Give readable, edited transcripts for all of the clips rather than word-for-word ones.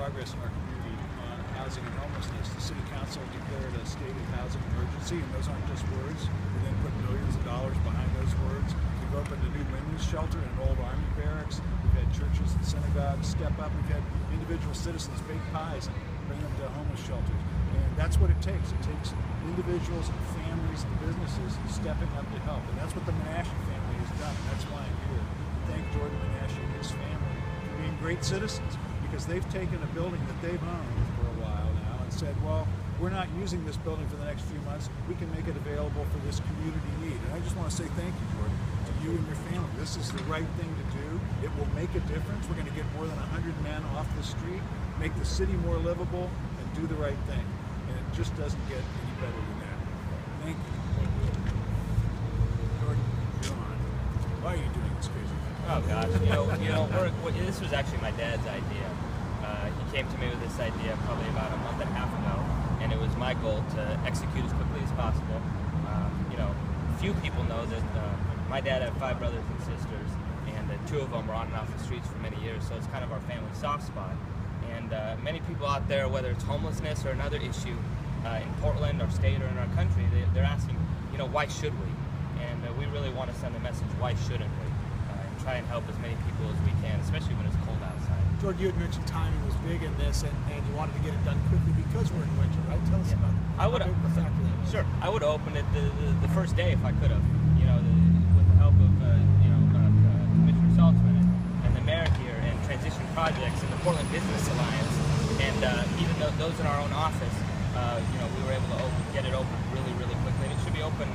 progress in our community on housing and homelessness. The City Council declared a state of housing emergency, and those aren't just words. We then put millions of dollars behind those words. We've opened a new women's shelter in an old army barracks. We've had churches and synagogues step up. We've had individual citizens bake pies and bring them to homeless shelters. And that's what it takes. It takes individuals and families and businesses stepping up to help. And that's what the Menashe family has done. And that's why I'm here. Thank Jordan Menashe and his family for being great citizens, because they've taken a building that they've owned for a while now and said, well, we're not using this building for the next few months. We can make it available for this community need. And I just want to say thank you, Jordan, to you and your family. This is the right thing to do. It will make a difference. We're going to get more than 100 men off the street, make the city more livable, and do the right thing. And it just doesn't get any better than that. Thank you. Jordan, you're on. Why are you doing this crazy thing? Oh gosh, this was actually my dad's idea. He came to me with this idea probably about a month and a half ago, and it was my goal to execute as quickly as possible. Few people know that my dad had 5 brothers and sisters, and 2 of them were on and off the streets for many years, so it's kind of our family soft spot. And many people out there, whether it's homelessness or another issue in Portland or state or in our country, they're asking, why should we? And we really want to send a message, why shouldn't we? And try and help as many people as we can, especially when it's cold outside. Jordan, you had mentioned timing was big in this, and you wanted to get it done quickly because we're in winter, right? Tell us about how big the factor that was. Sure, I would have opened it the first day if I could have, with the help of Commissioner Saltzman and the mayor here, and Transition Projects and the Portland Business Alliance, and even those in our own office. We were able to get it open really, really quickly, and it should be open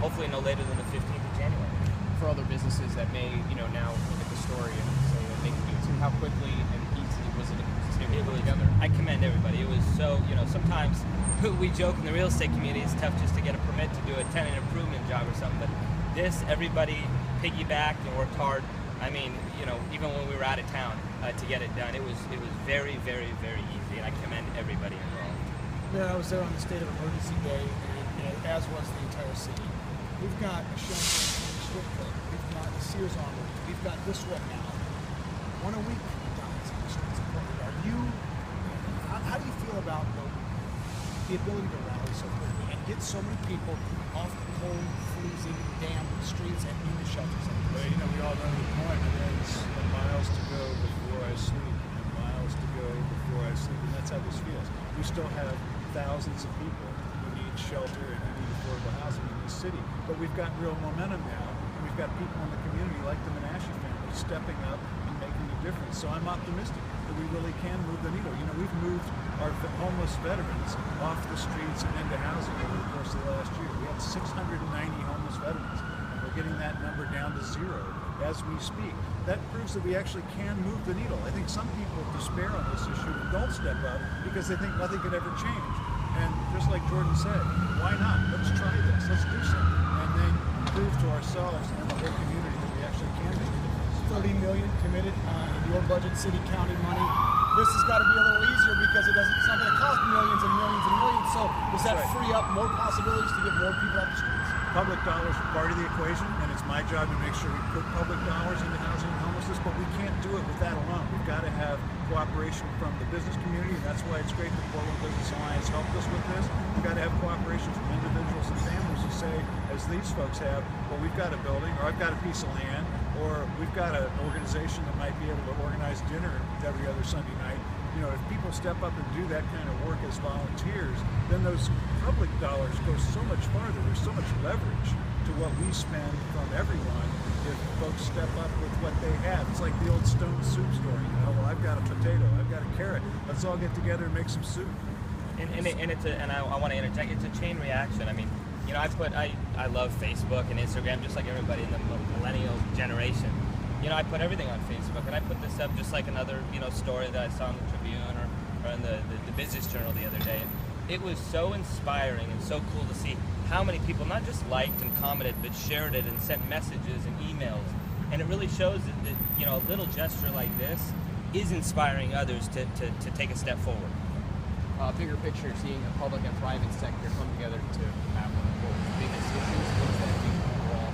hopefully no later than the 15th of January. For other businesses that may, now look at the story and say that they can do it, how quickly and easily was it put together? I commend everybody. It was so, sometimes we joke in the real estate community, it's tough just to get a permit to do a tenant improvement job or something, but everybody piggybacked and worked hard. I mean, even when we were out of town to get it done, it was very, very, very easy, and I commend everybody involved. Yeah, I was there on the state of emergency day, and as was the entire city. We've got a shelter in the strip club. We've got the Sears Armory. We've got this one now. 1 a week dies on the streets of Portland. How do you feel about the ability to rally so quickly and get so many people off the cold, freezing, damp streets and into shelters? Well, we all know the point. It's miles to go before I sleep, and miles to go before I sleep, and that's how this feels. We still have thousands of people who need shelter and who need affordable housing in this city, but we've got real momentum now, and we've got people in the community like the Menashe family stepping up and making a difference. So I'm optimistic that we really can move the needle. We've moved our homeless veterans off the streets and into housing over the course of the last year. We had 690 homeless veterans, and we're getting that number down to 0 as we speak. That proves that we actually can move the needle. I think some people despair on this issue and don't step up because they think nothing could ever change. And just like Jordan said, why not? Let's try this. Let's do something. And then prove to ourselves and the whole community that we actually can make a difference. $30 million committed in your budget, city, county money. This has got to be a little easier because it's not going to cost millions and millions and millions. So does that free up more possibilities to get more people off the streets? Public dollars are part of the equation, and it's my job to make sure we put public dollars into housing and homelessness, but we can't do it with that alone. We've got to have cooperation from the business community, and that's why it's great that Portland Business Alliance helped us with this. We've got to have cooperation from individuals and families who say, as these folks have, well, we've got a building, or I've got a piece of land, or we've got an organization that might be able to organize dinner every other Sunday night. If people step up and do that kind of work as volunteers, then those public dollars go so much farther. There's so much leverage to what we spend from everyone if folks step up with what they have. It's like the old stone soup story. Well, I've got a potato, I've got a carrot. Let's all get together and make some soup. And I want to interject. It's a chain reaction. I mean, I love Facebook and Instagram just like everybody in the millennial generation. I put everything on Facebook, and I put this up just like another, story that I saw in the Tribune or in the Business Journal the other day. And it was so inspiring and so cool to see how many people not just liked and commented, but shared it and sent messages and emails. And it really shows that a little gesture like this is inspiring others to take a step forward. Bigger picture, seeing the public and private sector come together to have one of the world's biggest issues, what does that mean overall?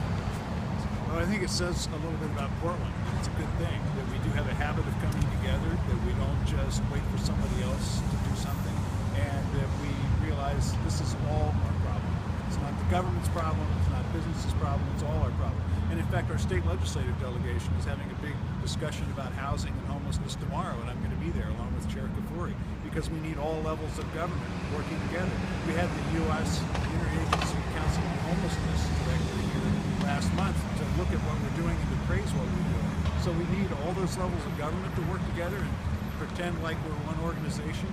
Well, I think it says a little bit about Portland. It's a good thing that we do have a habit of coming together, that we don't just just wait for somebody else to do something, and that we realize this is all our problem. It's not the government's problem, it's not business's problem, it's all our problem. And in fact, our state legislative delegation is having a big discussion about housing and homelessness tomorrow, and I'm going to be there along with Chair Kafuri, because we need all levels of government working together. We had the U.S. Interagency Council on Homelessness director here last month to look at what we're doing and to praise what we're doing. So we need all those levels of government to work together and pretend like we're one organization.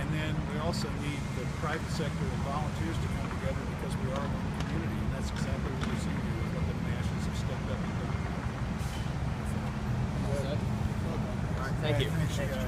And then we also need the private sector and volunteers to come together because we are one community. And that's exactly what we're seeing here with what the Menashes have stepped up and done. Well said. All right, thank you. Thanks, guys.